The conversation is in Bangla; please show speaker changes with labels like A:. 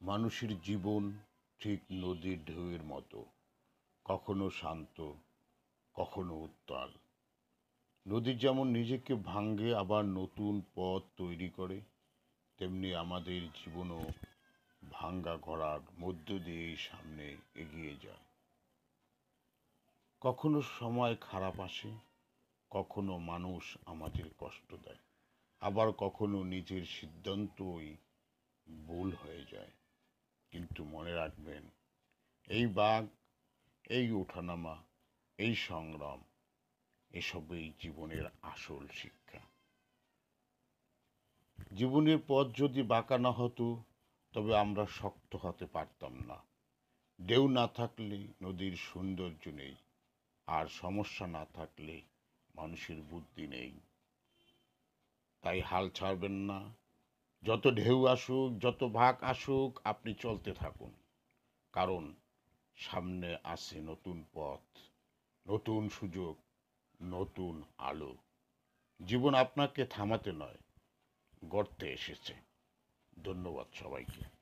A: মানুষের জীবন ঠিক নদীর ঢেউয়ের মতো, কখনো শান্ত, কখনো উত্তাল। নদী যেমন নিজেকে ভাঙে আবার নতুন পথ তৈরি করে, তেমনি আমাদের জীবনও ভাঙ্গা গড়ার মধ্য দিয়েই সামনে এগিয়ে যায়। কখনো সময় খারাপ আসে, কখনো মানুষ আমাদের কষ্ট দেয়, আবার কখনো নিজের সিদ্ধান্তই ভুল হয়ে যায়। কিন্তু মনে রাখবেন, এই বাঘ, এই ওঠানামা, এই সংগ্রাম, এসবই জীবনের আসল শিক্ষা। জীবনের পথ যদি বাঁকা না হতো, তবে আমরা শক্ত হতে পারতাম না। ঢেউ না থাকলে নদীর সৌন্দর্য নেই, আর সমস্যা না থাকলে মানুষের বুদ্ধি নেই। তাই হাল ছাড়বেন না। যত ঢেউ আসুক, যত ভাগ আসুক, আপনি চলতে থাকুন। কারণ সামনে আছে নতুন পথ, নতুন সুযোগ, নতুন আলো। জীবন আপনাকে থামাতে নয়, গড়তে এসেছে। ধন্যবাদ সবাইকে।